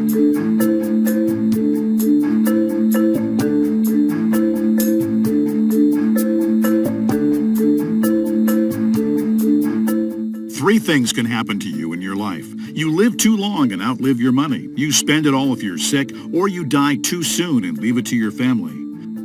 Three things can happen to you in your life. You live too long and outlive your money. You spend it all if you're sick, or you die too soon and leave it to your family.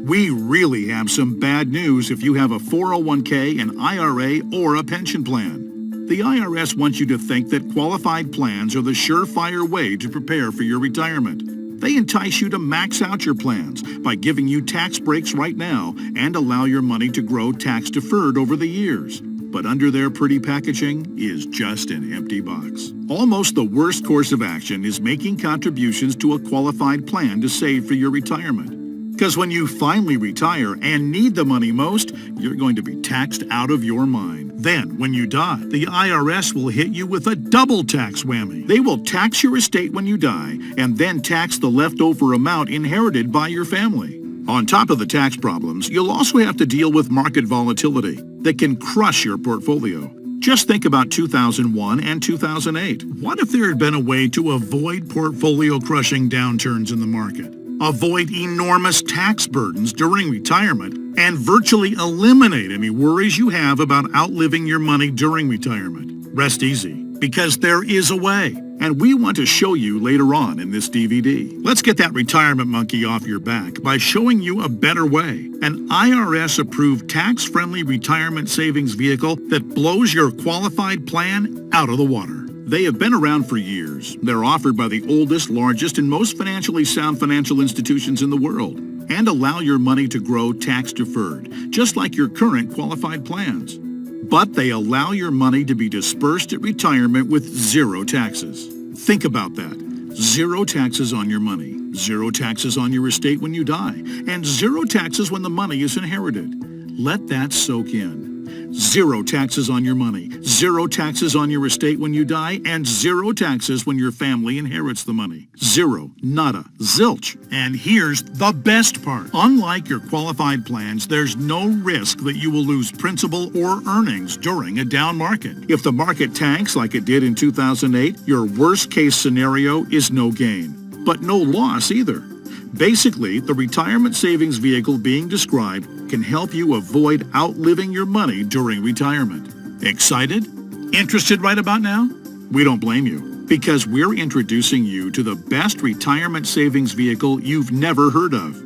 We really have some bad news if you have a 401k, an IRA, or a pension plan. The IRS wants you to think that qualified plans are the surefire way to prepare for your retirement. They entice you to max out your plans by giving you tax breaks right now and allow your money to grow tax-deferred over the years. But under their pretty packaging is just an empty box. Almost the worst course of action is making contributions to a qualified plan to save for your retirement. Because when you finally retire and need the money most, you're going to be taxed out of your mind. Then, when you die, the IRS will hit you with a double tax whammy. They will tax your estate when you die and then tax the leftover amount inherited by your family. On top of the tax problems, you'll also have to deal with market volatility that can crush your portfolio. Just think about 2001 and 2008. What if there had been a way to avoid portfolio-crushing downturns in the market, avoid enormous tax burdens during retirement, and virtually eliminate any worries you have about outliving your money during retirement? Rest easy, because there is a way, and we want to show you later on in this DVD. Let's get that retirement monkey off your back by showing you a better way, an IRS-approved tax-friendly retirement savings vehicle that blows your qualified plan out of the water. They have been around for years. They're offered by the oldest, largest, and most financially sound financial institutions in the world, and allow your money to grow tax-deferred, just like your current qualified plans. But they allow your money to be dispersed at retirement with zero taxes. Think about that. Zero taxes on your money, zero taxes on your estate when you die, and zero taxes when the money is inherited. Let that soak in. Zero taxes on your money, zero taxes on your estate when you die, and zero taxes when your family inherits the money. Zero, nada, zilch. And here's the best part. Unlike your qualified plans, there's no risk that you will lose principal or earnings during a down market. If the market tanks like it did in 2008, your worst-case scenario is no gain, but no loss either. Basically, the retirement savings vehicle being described can help you avoid outliving your money during retirement. Excited? Interested right about now? We don't blame you, because we're introducing you to the best retirement savings vehicle you've never heard of.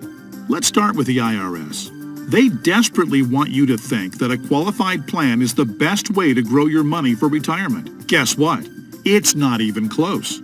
Let's start with the IRS. They desperately want you to think that a qualified plan is the best way to grow your money for retirement. Guess what? It's not even close.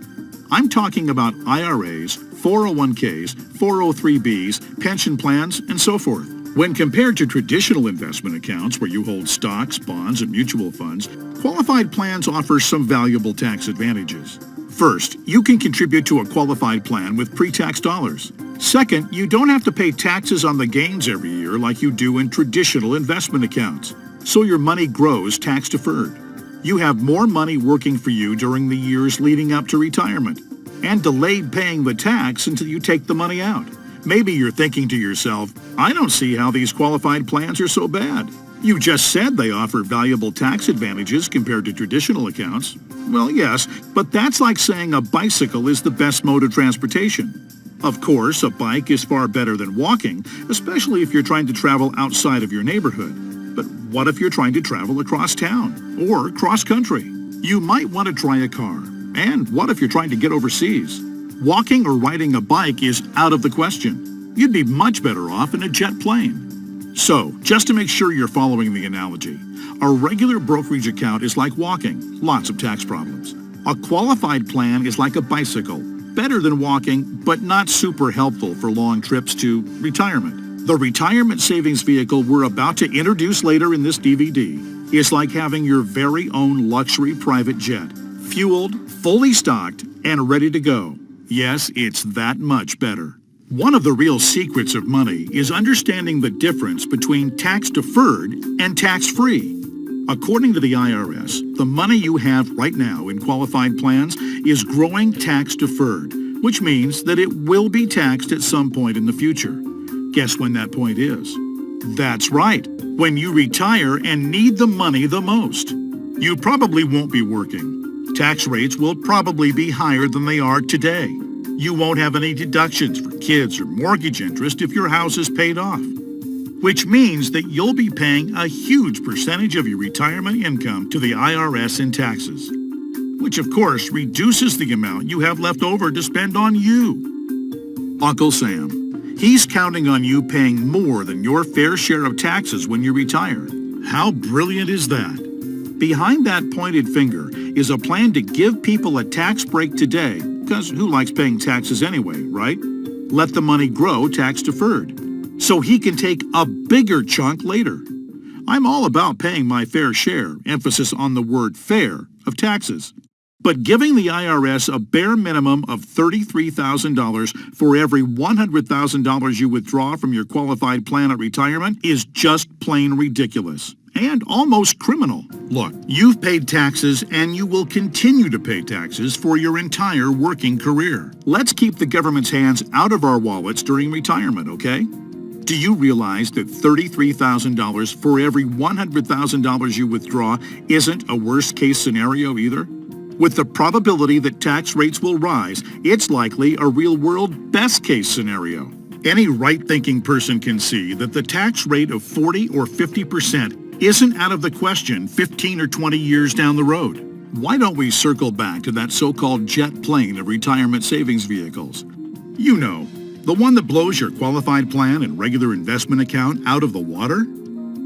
I'm talking about IRAs, 401ks, 403bs, pension plans, and so forth. When compared to traditional investment accounts where you hold stocks, bonds, and mutual funds, qualified plans offer some valuable tax advantages. First, you can contribute to a qualified plan with pre-tax dollars. Second, you don't have to pay taxes on the gains every year like you do in traditional investment accounts, so your money grows tax-deferred. You have more money working for you during the years leading up to retirement, and delayed paying the tax until you take the money out. Maybe you're thinking to yourself, I don't see how these qualified plans are so bad. You just said they offer valuable tax advantages compared to traditional accounts. Well, yes, but that's like saying a bicycle is the best mode of transportation. Of course, a bike is far better than walking, especially if you're trying to travel outside of your neighborhood. But what if you're trying to travel across town or cross country? You might want to try a car. And what if you're trying to get overseas? Walking or riding a bike is out of the question. You'd be much better off in a jet plane. So, just to make sure you're following the analogy, a regular brokerage account is like walking, lots of tax problems. A qualified plan is like a bicycle, better than walking, but not super helpful for long trips to retirement. The retirement savings vehicle we're about to introduce later in this DVD is like having your very own luxury private jet, fueled, fully stocked, and ready to go. Yes, it's that much better. One of the real secrets of money is understanding the difference between tax-deferred and tax-free. According to the IRS, the money you have right now in qualified plans is growing tax-deferred, which means that it will be taxed at some point in the future. Guess when that point is? That's right, when you retire and need the money the most. You probably won't be working. Tax rates will probably be higher than they are today. You won't have any deductions for kids or mortgage interest if your house is paid off, which means that you'll be paying a huge percentage of your retirement income to the IRS in taxes, which of course reduces the amount you have left over to spend on you. Uncle Sam, he's counting on you paying more than your fair share of taxes when you retire. How brilliant is that? Behind that pointed finger is a plan to give people a tax break today, because who likes paying taxes anyway, right? Let the money grow tax-deferred, so he can take a bigger chunk later. I'm all about paying my fair share, emphasis on the word fair, of taxes. But giving the IRS a bare minimum of $33,000 for every $100,000 you withdraw from your qualified plan at retirement is just plain ridiculous and almost criminal. Look, you've paid taxes and you will continue to pay taxes for your entire working career. Let's keep the government's hands out of our wallets during retirement, okay? Do you realize that $33,000 for every $100,000 you withdraw isn't a worst-case scenario either? With the probability that tax rates will rise, it's likely a real-world best-case scenario. Any right-thinking person can see that the tax rate of 40 or 50% isn't out of the question 15 or 20 years down the road. Why don't we circle back to that so-called jet plane of retirement savings vehicles? You know, the one that blows your qualified plan and regular investment account out of the water?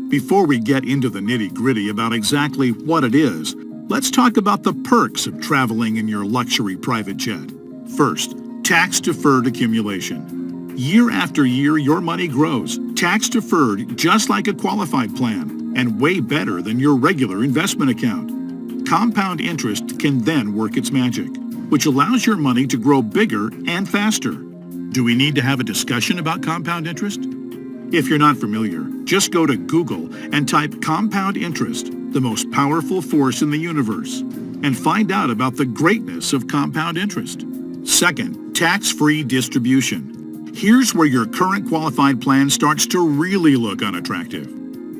Before we get into the nitty-gritty about exactly what it is, let's talk about the perks of traveling in your luxury private jet. First, tax-deferred accumulation. Year after year, your money grows, tax-deferred just like a qualified plan, and way better than your regular investment account. Compound interest can then work its magic, which allows your money to grow bigger and faster. Do we need to have a discussion about compound interest? If you're not familiar, just go to Google and type compound interest, the most powerful force in the universe, and find out about the greatness of compound interest. Second, tax-free distribution. Here's where your current qualified plan starts to really look unattractive.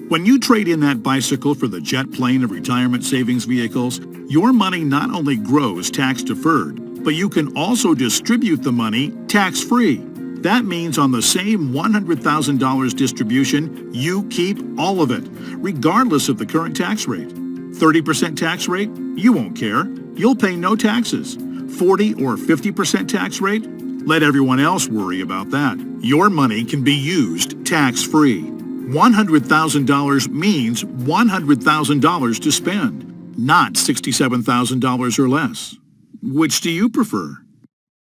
When you trade in that bicycle for the jet plane of retirement savings vehicles, your money not only grows tax-deferred, but you can also distribute the money tax-free. That means on the same $100,000 distribution, you keep all of it, regardless of the current tax rate. 30% tax rate? You won't care. You'll pay no taxes. 40 or 50% tax rate? Let everyone else worry about that. Your money can be used tax-free. $100,000 means $100,000 to spend, not $67,000 or less. Which do you prefer?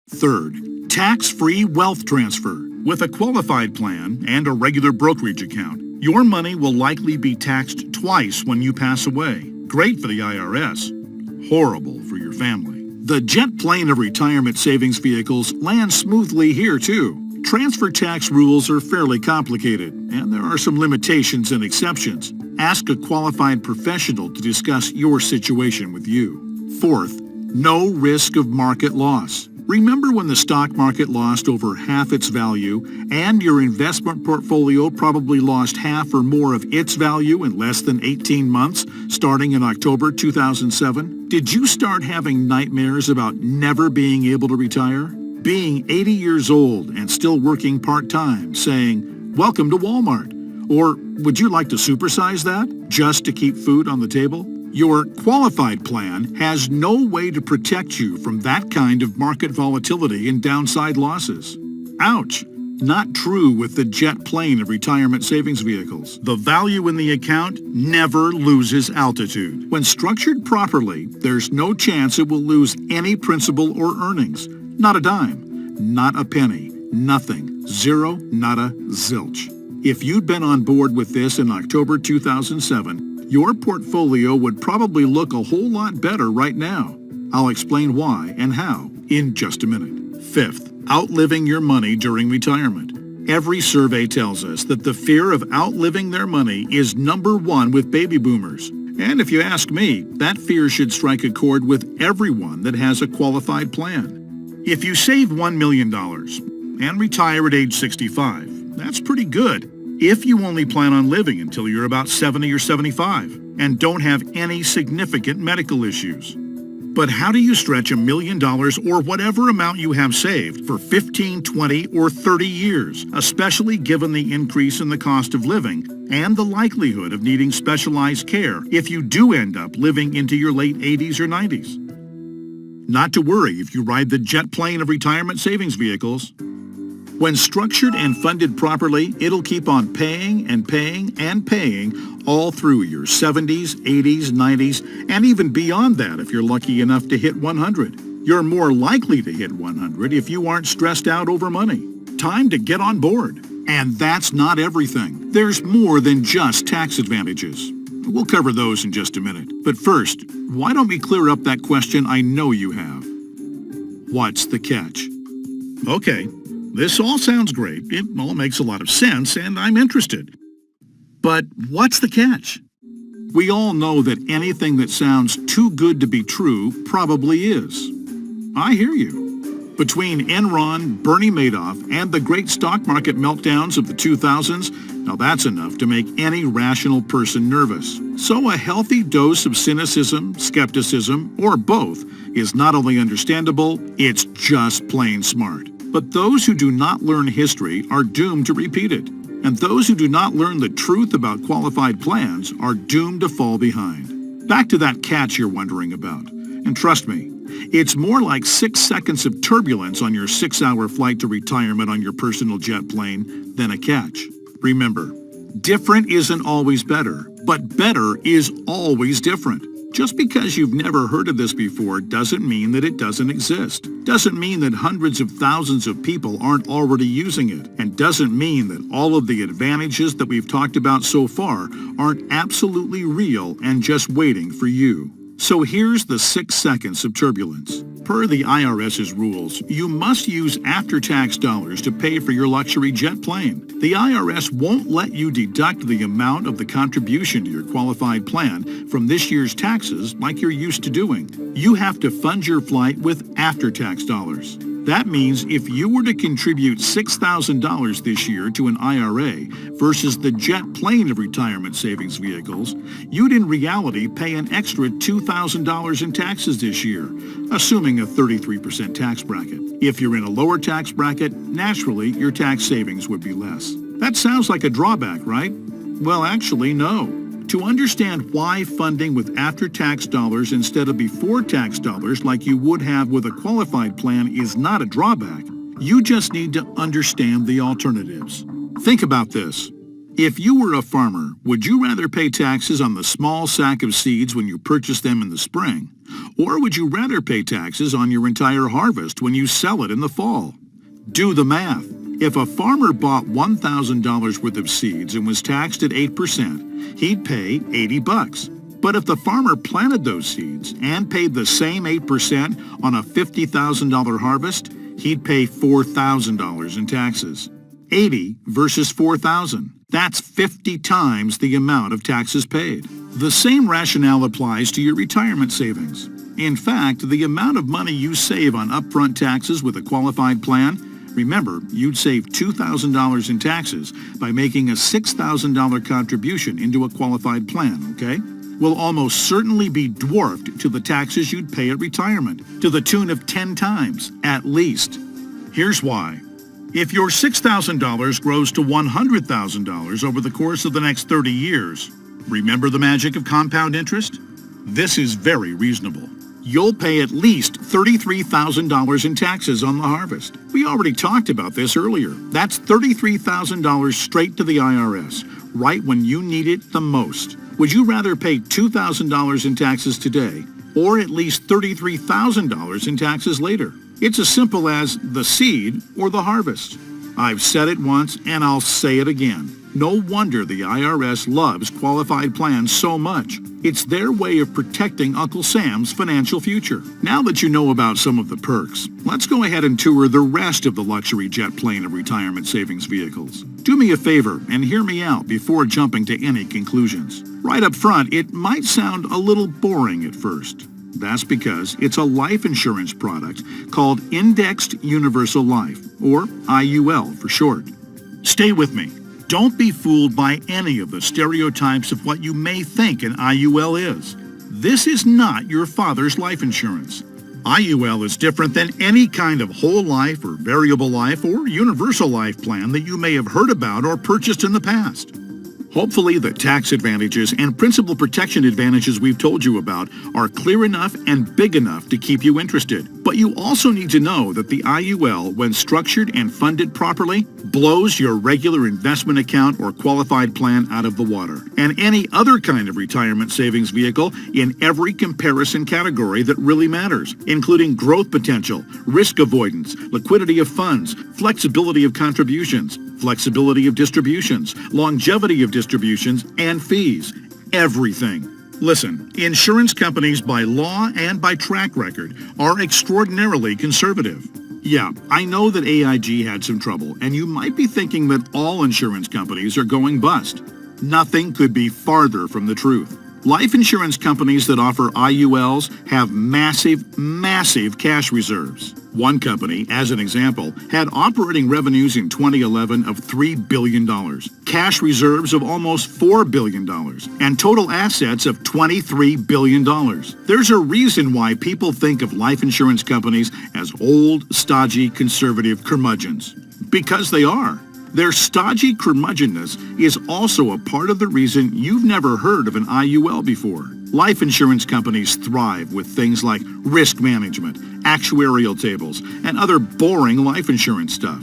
Third, tax-free wealth transfer. With a qualified plan and a regular brokerage account, your money will likely be taxed twice when you pass away. Great for the IRS, horrible for your family. The jet plane of retirement savings vehicles lands smoothly here too. Transfer tax rules are fairly complicated, and there are some limitations and exceptions. Ask a qualified professional to discuss your situation with you. Fourth, no risk of market loss. Remember when the stock market lost over half its value and your investment portfolio probably lost half or more of its value in less than 18 months, starting in October 2007? Did you start having nightmares about never being able to retire? Being 80 years old and still working part-time, saying, "Welcome to Walmart," or "Would you like to supersize that just to keep food on the table?" Your qualified plan has no way to protect you from that kind of market volatility and downside losses. Ouch! Not true with the jet plane of retirement savings vehicles. The value in the account never loses altitude. When structured properly, there's no chance it will lose any principal or earnings. Not a dime, not a penny, nothing, zero, nada, zilch. If you'd been on board with this in October 2007, your portfolio would probably look a whole lot better right now. I'll explain why and how in just a minute. Fifth, outliving your money during retirement. Every survey tells us that the fear of outliving their money is number one with baby boomers. And if you ask me, that fear should strike a chord with everyone that has a qualified plan. If you save $1 million and retire at age 65, that's pretty good if you only plan on living until you're about 70 or 75 and don't have any significant medical issues. But how do you stretch $1 million or whatever amount you have saved for 15, 20, or 30 years, especially given the increase in the cost of living and the likelihood of needing specialized care if you do end up living into your late 80s or 90s? Not to worry if you ride the jet plane of retirement savings vehicles. When structured and funded properly, it'll keep on paying and paying and paying all through your 70s, 80s, 90s, and even beyond that if you're lucky enough to hit 100. You're more likely to hit 100 if you aren't stressed out over money. Time to get on board. And that's not everything. There's more than just tax advantages. We'll cover those in just a minute. But first, why don't we clear up that question I know you have? What's the catch? Okay. This all sounds great. It all makes a lot of sense, and I'm interested. But what's the catch? We all know that anything that sounds too good to be true probably is. I hear you. Between Enron, Bernie Madoff, and the great stock market meltdowns of the 2000s, now that's enough to make any rational person nervous. So a healthy dose of cynicism, skepticism, or both is not only understandable, it's just plain smart. But those who do not learn history are doomed to repeat it. And those who do not learn the truth about qualified plans are doomed to fall behind. Back to that catch you're wondering about. And trust me, it's more like 6 seconds of turbulence on your 6-hour flight to retirement on your personal jet plane than a catch. Remember, different isn't always better, but better is always different. Just because you've never heard of this before doesn't mean that it doesn't exist. Doesn't mean that hundreds of thousands of people aren't already using it. And doesn't mean that all of the advantages that we've talked about so far aren't absolutely real and just waiting for you. So here's the 6 seconds of turbulence. Per the IRS's rules, you must use after-tax dollars to pay for your luxury jet plane. The IRS won't let you deduct the amount of the contribution to your qualified plan from this year's taxes like you're used to doing. You have to fund your flight with after-tax dollars. That means if you were to contribute $6,000 this year to an IRA versus the jet plane of retirement savings vehicles, you'd in reality pay an extra $2,000 in taxes this year, assuming a 33% tax bracket. If you're in a lower tax bracket, naturally your tax savings would be less. That sounds like a drawback, right? Well, actually, no. To understand why funding with after-tax dollars instead of before-tax dollars like you would have with a qualified plan is not a drawback, you just need to understand the alternatives. Think about this. If you were a farmer, would you rather pay taxes on the small sack of seeds when you purchase them in the spring? Or would you rather pay taxes on your entire harvest when you sell it in the fall? Do the math. If a farmer bought $1,000 worth of seeds and was taxed at 8%, he'd pay $80. But if the farmer planted those seeds and paid the same 8% on a $50,000 harvest, he'd pay $4,000 in taxes. 80 versus 4,000. That's 50 times the amount of taxes paid. The same rationale applies to your retirement savings. In fact, the amount of money you save on upfront taxes with a qualified plan, remember, you'd save $2,000 in taxes by making a $6,000 contribution into a qualified plan, okay? Will almost certainly be dwarfed to the taxes you'd pay at retirement, to the tune of 10 times, at least. Here's why. If your $6,000 grows to $100,000 over the course of the next 30 years, remember the magic of compound interest? This is very reasonable. You'll pay at least $33,000 in taxes on the harvest. We already talked about this earlier. That's $33,000 straight to the IRS, right when you need it the most. Would you rather pay $2,000 in taxes today, or at least $33,000 in taxes later? It's as simple as the seed or the harvest. I've said it once and I'll say it again. No wonder the IRS loves qualified plans so much. It's their way of protecting Uncle Sam's financial future. Now that you know about some of the perks, let's go ahead and tour the rest of the luxury jet plane of retirement savings vehicles. Do me a favor and hear me out before jumping to any conclusions. Right up front, it might sound a little boring at first. That's because it's a life insurance product called Indexed Universal Life, or IUL for short. Stay with me. Don't be fooled by any of the stereotypes of what you may think an IUL is. This is not your father's life insurance. IUL is different than any kind of whole life or variable life or universal life plan that you may have heard about or purchased in the past. Hopefully, the tax advantages and principal protection advantages we've told you about are clear enough and big enough to keep you interested. But you also need to know that the IUL, when structured and funded properly, blows your regular investment account or qualified plan out of the water, and any other kind of retirement savings vehicle in every comparison category that really matters, including growth potential, risk avoidance, liquidity of funds, flexibility of contributions, flexibility of distributions, longevity of distributions, and fees. Everything. Listen, insurance companies by law and by track record are extraordinarily conservative. Yeah, I know that AIG had some trouble, and you might be thinking that all insurance companies are going bust. Nothing could be farther from the truth. Life insurance companies that offer IULs have massive cash reserves. One company, as an example, had operating revenues in 2011 of $3 billion, cash reserves of almost $4 billion, and total assets of $23 billion. There's a reason why people think of life insurance companies as old, stodgy, conservative curmudgeons. Because they are. Their stodgy curmudgeonness is also a part of the reason you've never heard of an IUL before. Life insurance companies thrive with things like risk management, actuarial tables, and other boring life insurance stuff.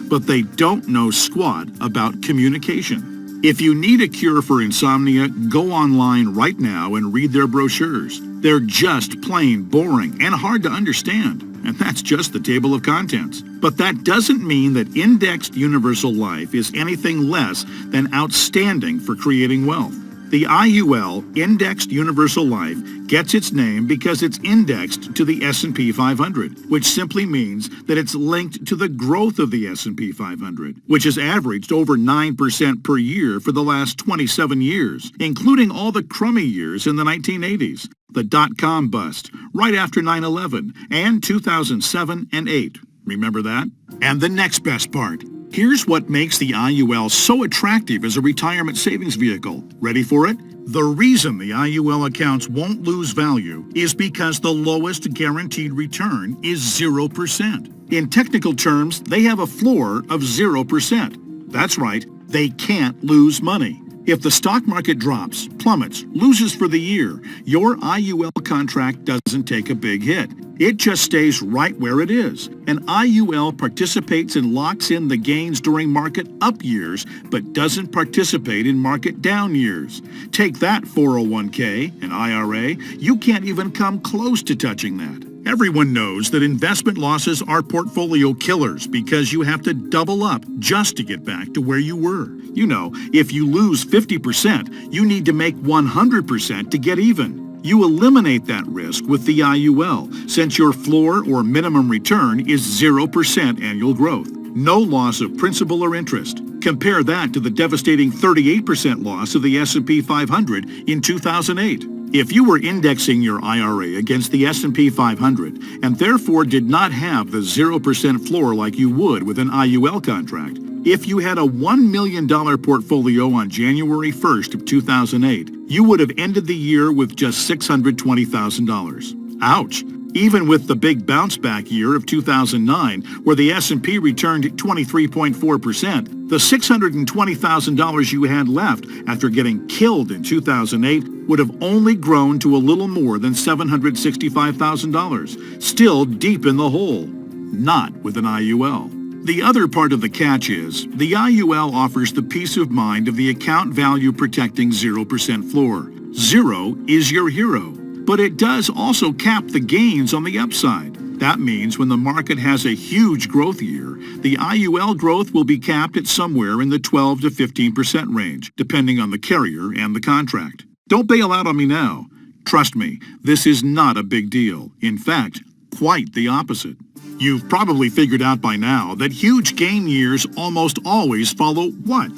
But they don't know squat about communication. If you need a cure for insomnia, go online right now and read their brochures. They're just plain boring and hard to understand. And that's just the table of contents. But that doesn't mean that indexed universal life is anything less than outstanding for creating wealth. The IUL, Indexed Universal Life, gets its name because it's indexed to the S&P 500, which simply means that it's linked to the growth of the S&P 500, which has averaged over 9% per year for the last 27 years, including all the crummy years in the 1980s, the dot-com bust, right after 9/11, and 2007 and 8. Remember that? And the next best part. Here's what makes the IUL so attractive as a retirement savings vehicle. Ready for it? The reason the IUL accounts won't lose value is because the lowest guaranteed return is 0%. In technical terms, they have a floor of 0%. That's right, they can't lose money. If the stock market drops, plummets, loses for the year, your IUL contract doesn't take a big hit. It just stays right where it is. An IUL participates and locks in the gains during market up years, but doesn't participate in market down years. Take that 401k, an IRA, you can't even come close to touching that. Everyone knows that investment losses are portfolio killers because you have to double up just to get back to where you were. You know, if you lose 50%, you need to make 100% to get even. You eliminate that risk with the IUL, since your floor or minimum return is 0% annual growth. No loss of principal or interest. Compare that to the devastating 38% loss of the S&P 500 in 2008. If you were indexing your IRA against the S&P 500 and therefore did not have the 0% floor like you would with an IUL contract, if you had a $1 million portfolio on January 1st of 2008, you would have ended the year with just $620,000. Ouch! Even with the big bounce-back year of 2009, where the S&P returned 23.4%, the $620,000 you had left after getting killed in 2008 would have only grown to a little more than $765,000, still deep in the hole. Not with an IUL. The other part of the catch is, the IUL offers the peace of mind of the account value protecting 0% floor. Zero is your hero. But it does also cap the gains on the upside. That means when the market has a huge growth year, the IUL growth will be capped at somewhere in the 12 to 15% range, depending on the carrier and the contract. Don't bail out on me now. Trust me, this is not a big deal. In fact, quite the opposite. You've probably figured out by now that huge gain years almost always follow what?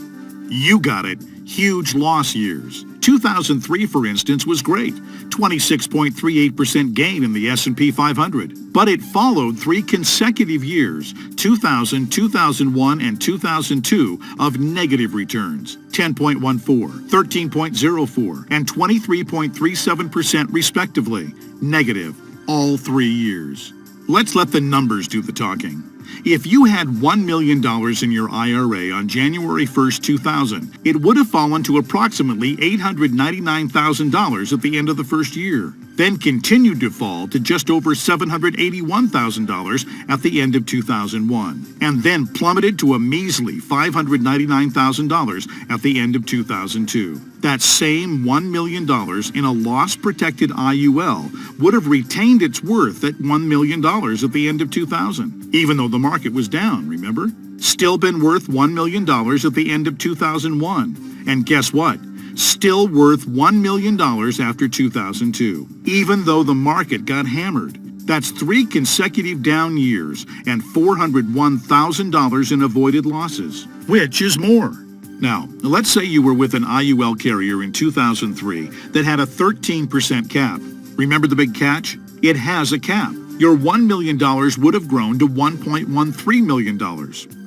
You got it, huge loss years. 2003, for instance, was great, 26.38% gain in the S&P 500. But it followed 3 consecutive years, 2000, 2001, and 2002, of negative returns, 10.14, 13.04, and 23.37% respectively. Negative, all 3 years. Let's let the numbers do the talking. If you had $1 million in your IRA on January 1st, 2000, it would have fallen to approximately $899,000 at the end of the first year, then continued to fall to just over $781,000 at the end of 2001, and then plummeted to a measly $599,000 at the end of 2002. That same $1 million in a loss-protected IUL would have retained its worth at $1 million at the end of 2000, even though the market was down, remember? Still been worth $1 million at the end of 2001. And guess what? Still worth $1 million after 2002, even though the market got hammered. That's 3 consecutive down years and $401,000 in avoided losses. Which is more? Now, let's say you were with an IUL carrier in 2003 that had a 13% cap. Remember the big catch? It has a cap. Your $1 million would have grown to $1.13 million.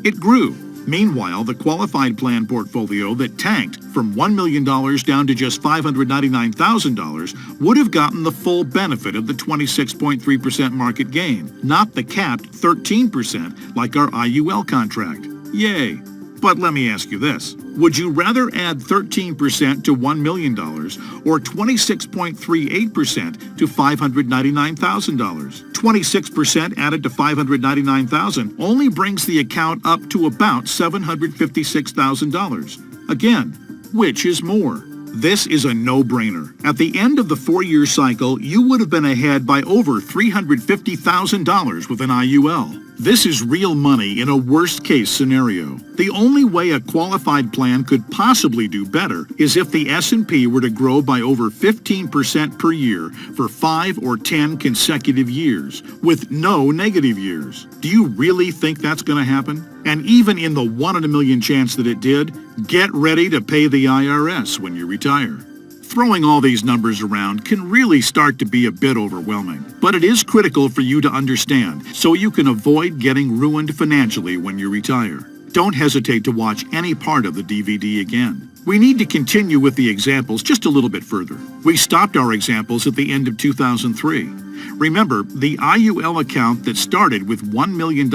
It grew. Meanwhile, the qualified plan portfolio that tanked from $1 million down to just $599,000 would have gotten the full benefit of the 26.3% market gain, not the capped 13% like our IUL contract. Yay! But let me ask you this. Would you rather add 13% to $1 million or 26.38% to $599,000? 26% added to $599,000 only brings the account up to about $756,000. Again, which is more? This is a no-brainer. At the end of the 4-year cycle, you would have been ahead by over $350,000 with an IUL. This is real money in a worst-case scenario. The only way a qualified plan could possibly do better is if the S&P were to grow by over 15% per year for 5 or 10 consecutive years, with no negative years. Do you really think that's going to happen? And even in the 1 in a million chance that it did, get ready to pay the IRS when you retire. Throwing all these numbers around can really start to be a bit overwhelming, but it is critical for you to understand so you can avoid getting ruined financially when you retire. Don't hesitate to watch any part of the DVD again. We need to continue with the examples just a little bit further. We stopped our examples at the end of 2003. Remember, the IUL account that started with $1 million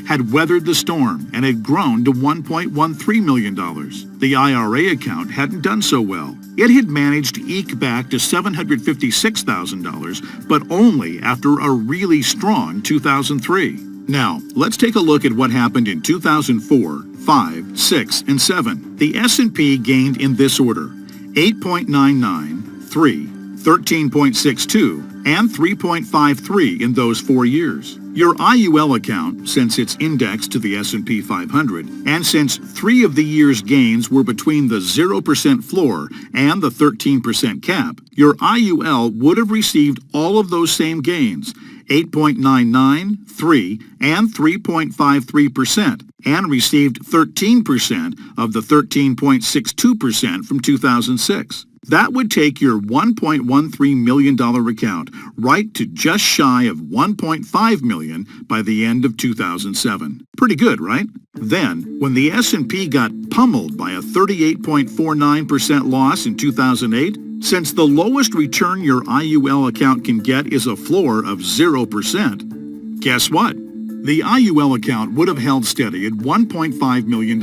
had weathered the storm and had grown to $1.13 million. The IRA account hadn't done so well. It had managed to eke back to $756,000, but only after a really strong 2003. Now, let's take a look at what happened in 2004, 5, 6, and 7. The S&P gained in this order: 8.99, 3, 13.62, and 3.53 in those 4 years. Your IUL account, since it's indexed to the S&P 500, and since 3 of the year's gains were between the 0% floor and the 13% cap, your IUL would have received all of those same gains, 8.99, 3, and 3.53%, and received 13% of the 13.62% from 2006. That would take your $1.13 million account right to just shy of $1.5 million by the end of 2007. Pretty good, right? Then, when the S&P got pummeled by a 38.49% loss in 2008, since the lowest return your IUL account can get is a floor of 0%, guess what? The IUL account would have held steady at $1.5 million.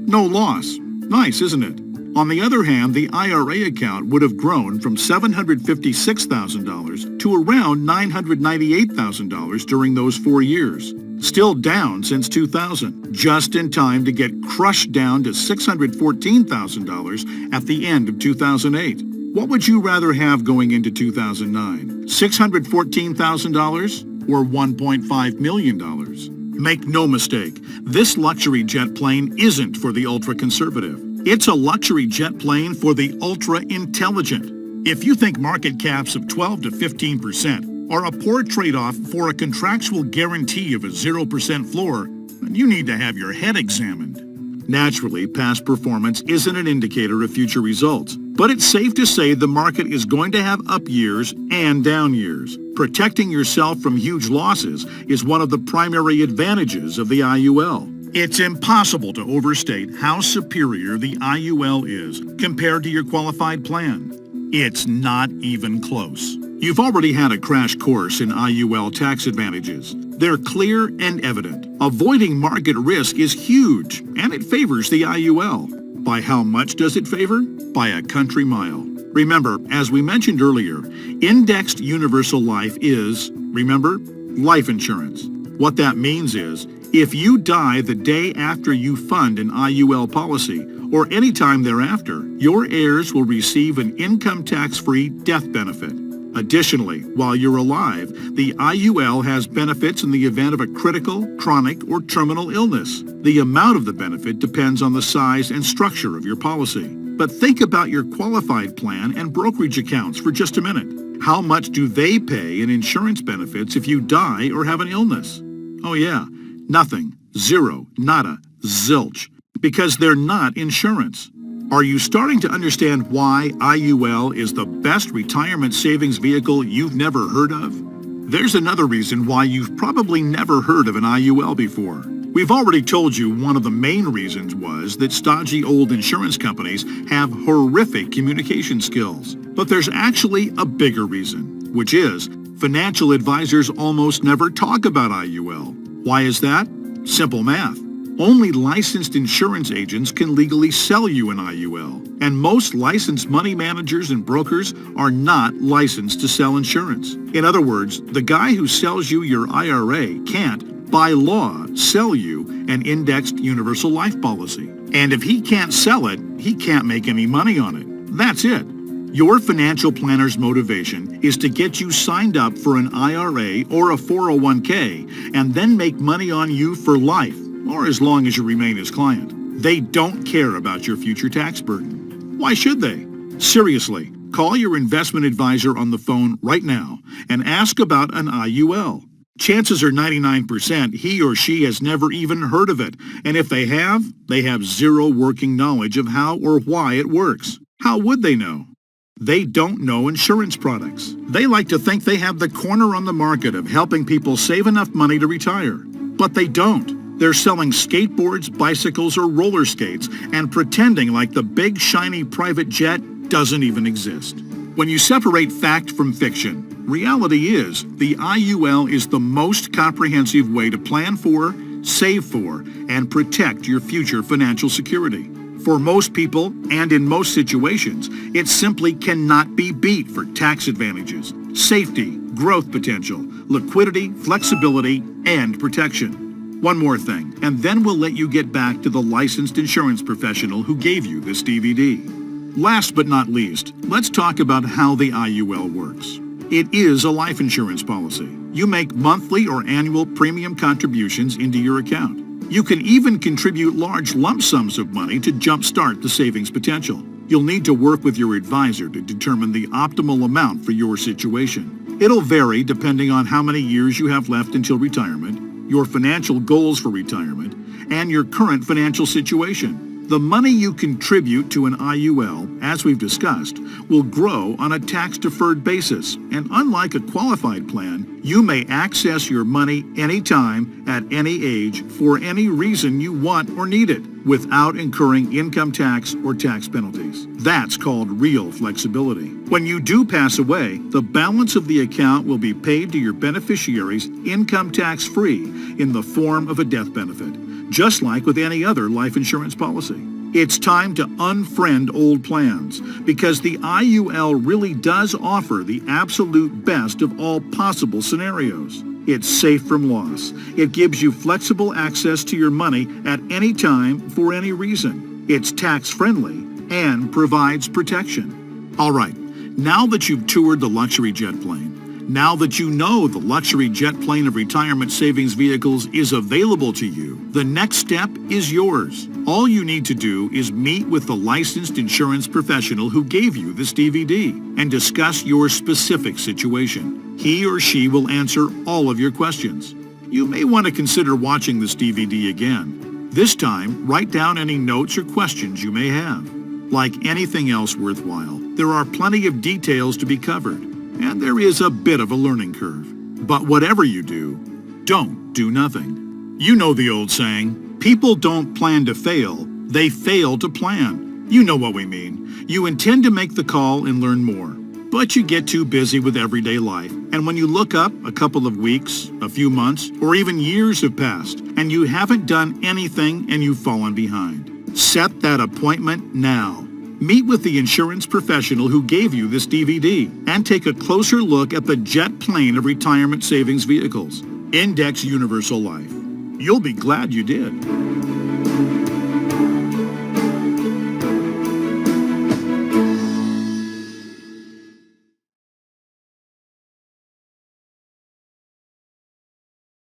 No loss. Nice, isn't it? On the other hand, the IRA account would have grown from $756,000 to around $998,000 during those 4 years. Still down since 2000, just in time to get crushed down to $614,000 at the end of 2008. What would you rather have going into 2009? $614,000 or $1.5 million? Make no mistake, this luxury jet plane isn't for the ultra-conservative. It's a luxury jet plane for the ultra-intelligent. If you think market caps of 12 to 15% are a poor trade-off for a contractual guarantee of a 0% floor, then you need to have your head examined. Naturally, past performance isn't an indicator of future results. But it's safe to say the market is going to have up years and down years. Protecting yourself from huge losses is one of the primary advantages of the IUL. It's impossible to overstate how superior the IUL is compared to your qualified plan. It's not even close. You've already had a crash course in IUL tax advantages. They're clear and evident. Avoiding market risk is huge, and it favors the IUL. By how much does it favor? By a country mile. Remember, as we mentioned earlier, indexed universal life is, remember, life insurance. What that means is, if you die the day after you fund an IUL policy, or any time thereafter, your heirs will receive an income tax-free death benefit. Additionally, while you're alive, the IUL has benefits in the event of a critical, chronic, or terminal illness. The amount of the benefit depends on the size and structure of your policy. But think about your qualified plan and brokerage accounts for just a minute. How much do they pay in insurance benefits if you die or have an illness? Oh yeah, nothing, zero, nada, zilch, because they're not insurance. Are you starting to understand why IUL is the best retirement savings vehicle you've never heard of? There's another reason why you've probably never heard of an IUL before. We've already told you one of the main reasons was that stodgy old insurance companies have horrific communication skills. But there's actually a bigger reason, which is financial advisors almost never talk about IUL. Why is that? Simple math. Only licensed insurance agents can legally sell you an IUL, and most licensed money managers and brokers are not licensed to sell insurance. In other words, the guy who sells you your IRA can't, by law, sell you an indexed universal life policy. And if he can't sell it, he can't make any money on it. That's it. Your financial planner's motivation is to get you signed up for an IRA or a 401k and then make money on you for life, or as long as you remain his client. They don't care about your future tax burden. Why should they? Seriously, call your investment advisor on the phone right now and ask about an IUL. Chances are 99% he or she has never even heard of it, and if they have zero working knowledge of how or why it works. How would they know? They don't know insurance products. They like to think they have the corner on the market of helping people save enough money to retire, but they don't. They're selling skateboards, bicycles, or roller skates and pretending like the big shiny private jet doesn't even exist. When you separate fact from fiction, reality is the IUL is the most comprehensive way to plan for, save for, and protect your future financial security. For most people, and in most situations, it simply cannot be beat for tax advantages, safety, growth potential, liquidity, flexibility, and protection. One more thing, and then we'll let you get back to the licensed insurance professional who gave you this DVD. Last but not least, let's talk about how the IUL works. It is a life insurance policy. You make monthly or annual premium contributions into your account. You can even contribute large lump sums of money to jumpstart the savings potential. You'll need to work with your advisor to determine the optimal amount for your situation. It'll vary depending on how many years you have left until retirement, your financial goals for retirement, and your current financial situation. The money you contribute to an IUL, as we've discussed, will grow on a tax-deferred basis, and unlike a qualified plan, you may access your money anytime, at any age, for any reason you want or need it, without incurring income tax or tax penalties. That's called real flexibility. When you do pass away, the balance of the account will be paid to your beneficiaries income tax-free in the form of a death benefit, just like with any other life insurance policy. It's time to unfriend old plans, because the IUL really does offer the absolute best of all possible scenarios. It's safe from loss. It gives you flexible access to your money at any time for any reason. It's tax-friendly and provides protection. All right, now that you've toured the luxury jet plane, now that you know the luxury jet plane of retirement savings vehicles is available to you, the next step is yours. All you need to do is meet with the licensed insurance professional who gave you this DVD and discuss your specific situation. He or she will answer all of your questions. You may want to consider watching this DVD again. This time, write down any notes or questions you may have. Like anything else worthwhile, there are plenty of details to be covered, and there is a bit of a learning curve. But whatever you do, don't do nothing. You know the old saying, people don't plan to fail, they fail to plan. You know what we mean. You intend to make the call and learn more, but you get too busy with everyday life, and when you look up, a couple of weeks, a few months, or even years have passed, and you haven't done anything and you've fallen behind. Set that appointment now. Meet with the insurance professional who gave you this DVD and take a closer look at the jet plane of retirement savings vehicles, Index Universal Life. You'll be glad you did.